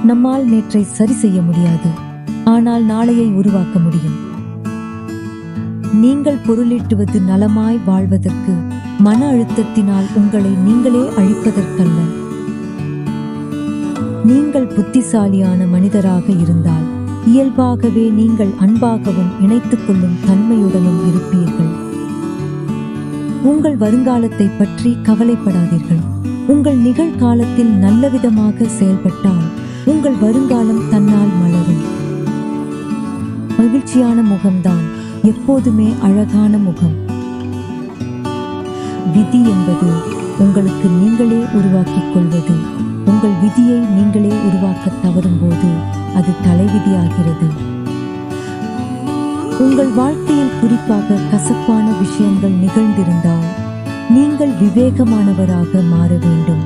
நம்மால் நேற்றை சரி செய்ய முடியாது, ஆனால் நாளையை உருவாக்க முடியும். நீங்கள் பொருளீட்டுவது நலமாய் வாழ்வதற்கு, மன அழுத்தத்தினால் உங்களை நீங்களே அழிப்பதற்கல்ல. நீங்கள் புத்திசாலியான மனிதராக இருந்தால் இயல்பாகவே நீங்கள் அன்பாகவும் இணைத்துக் கொள்ளும் தன்மையுடனும் இருப்பீர்கள். உங்கள் வருங்காலத்தை பற்றி கவலைப்படாதீர்கள். உங்கள் நிகழ்காலத்தில் நல்லவிதமாக செயல்பட்டால் உங்கள் வருங்காலம் தன்னால் மலரும். மகிழ்ச்சியான முகம்தான் எப்போதுமே அழகான முகம். விதி என்பது உங்களுக்கு நீங்களே உருவாக்கிக் கொள்வது. உங்கள் விதியை நீங்களே உருவாக்க தவறும் போது அது தலைவிதியாகிறது. உங்கள் வாழ்க்கையில் குறிப்பாக கசப்பான விஷயங்கள் நிகழ்ந்திருந்தால் நீங்கள் விவேகமானவராக மாற வேண்டும்,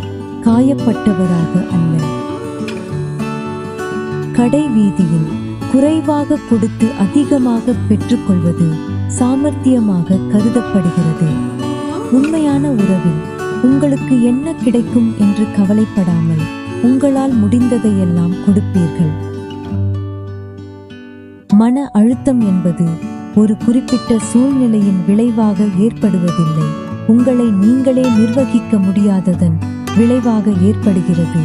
காயப்பட்டவராக அல்ல. கடை வீதியில் குறைவாக கொடுத்து அதிகமாக பெற்றுக்கொள்வது சாமர்த்தியமாக கருதப்படுகிறது. உண்மையான உறவில் உங்களுக்கு என்ன கிடைக்கும் என்று கவலைப்படாமல் உங்களால் முடிந்ததையெல்லாம் கொடுப்பீர்கள். மன அழுத்தம் என்பது ஒரு குறிப்பிட்ட சூழ்நிலையின் விளைவாக ஏற்படுவதில்லை, உங்களை நீங்களே நிர்வகிக்க முடியாததன் விளைவாக ஏற்படுகிறது.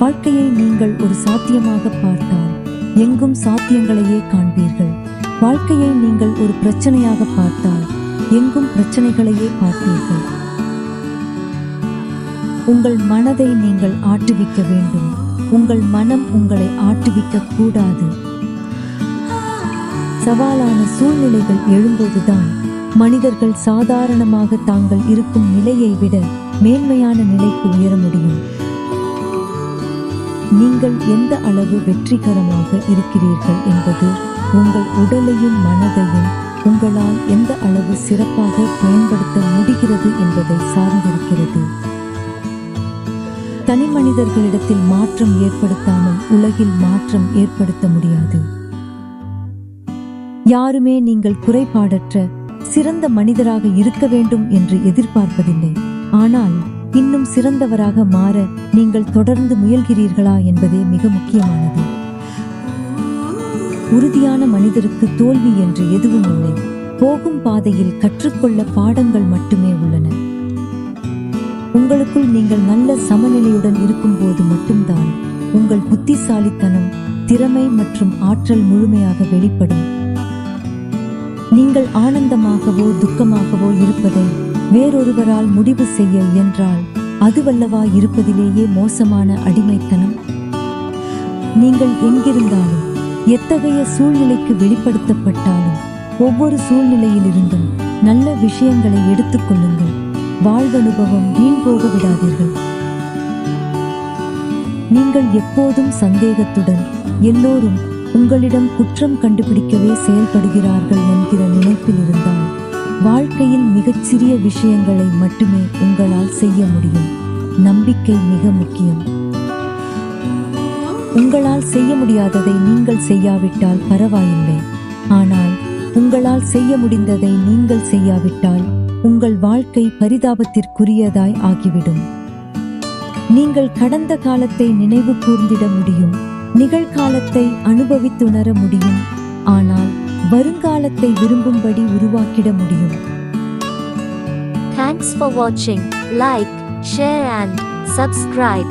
வாழ்க்கையை நீங்கள் ஒரு சாத்தியமாக பார்த்தால் எங்கும் சாத்தியங்களையே காண்பீர்கள். வாழ்க்கையை நீங்கள் ஒரு பிரச்சனையாக பார்த்தால் எங்கும் பிரச்சனைகளையே பார்ப்பீர்கள். உங்கள் மனதை நீங்கள் ஆட்டுவிக்க வேண்டும், உங்கள் மனம் உங்களை ஆட்டுவிக்க கூடாது. சவாலான சூழ்நிலைகள் எழும்போதுதான் மனிதர்கள் சாதாரணமாக தாங்கள் இருக்கும் நிலையை விட மேன்மையான நிலைக்கு உயர முடியும். நீங்கள் எந்த அளவு வெற்றிகரமாக இருக்கிறீர்கள் என்பது உங்கள் உடலையும் மனதையும் உங்களால் எந்த அளவு சிறப்பாக பயன்படுத்த முடிகிறது என்பதை சார்ந்திருக்கிறது. தனி மனிதர்களிடத்தில் மாற்றம் ஏற்படுத்தாமல் உலகில் மாற்றம் ஏற்படுத்த முடியாது. யாருமே நீங்கள் குறைபாடற்ற சிறந்த மனிதராக இருக்க வேண்டும் என்று எதிர்பார்ப்பதில்லை. ஆனால் இன்னும் சிறந்தவராக மாற நீங்கள் தொடர்ந்து முயல்கிறீர்களா என்பதே மிக முக்கியமானது. உறுதியான மனிதருக்கு தோல்வி என்று எதுவும் இல்லை. போகும் பாதையில் கற்றுக்கொள்ள பாடங்கள் மட்டுமே உள்ளன. உங்களுக்குள் நீங்கள் நல்ல சமநிலையுடன் இருக்கும்போது மட்டும்தான் உங்கள் புத்திசாலித்தனம், திறமை மற்றும் ஆற்றல் முழுமையாக வெளிப்படும். நீங்கள் ஆனந்தமாகவோ துக்கமாகவோ இருப்பதை வேறொருவரால் முடிவு செய்ய இயன்றால் அதுவல்லவா இருப்பதிலேயே மோசமான அடிமைத்தனம். நீங்கள் எங்கிருந்தாலும் எத்தகைய சூழ்நிலைக்கு வெளிப்படுத்தப்பட்டாலும் ஒவ்வொரு சூழ்நிலையிலிருந்தும் நல்ல விஷயங்களை எடுத்துக்கொள்ளுங்கள். வாழ்வனுபவம் வீண் போக விடாதீர்கள். நீங்கள் எப்போதும் சந்தேகத்துடன் எல்லோரும் உங்களிடம் குற்றம் கண்டுபிடிக்கவே செயல்படுகிறார்கள் என்கிற நினைப்பில் இருந்தால் வாழ்க்கையில் மிகச்சிறிய விஷயங்களை மட்டுமே உங்களால் செய்ய முடியும். நம்பிக்கை மிக முக்கியம். உங்களால் செய்ய முடியாததை நீங்கள் செய்யாவிட்டால் பரவாயில்லை. ஆனால் உங்களால் செய்ய முடிந்ததை நீங்கள் செய்யாவிட்டால் உங்கள் வாழ்க்கை பரிதாபத்திற்குரியதாய் ஆகிவிடும். நீங்கள் கடந்த காலத்தை நினைவு கூர்ந்திட முடியும், நிகழ்காலத்தை அனுபவித்துணர முடியும், ஆனால் வருங்காலத்தை விரும்பும்படி உருவாக்கிட முடியும். Thanks for watching. Like, share and subscribe.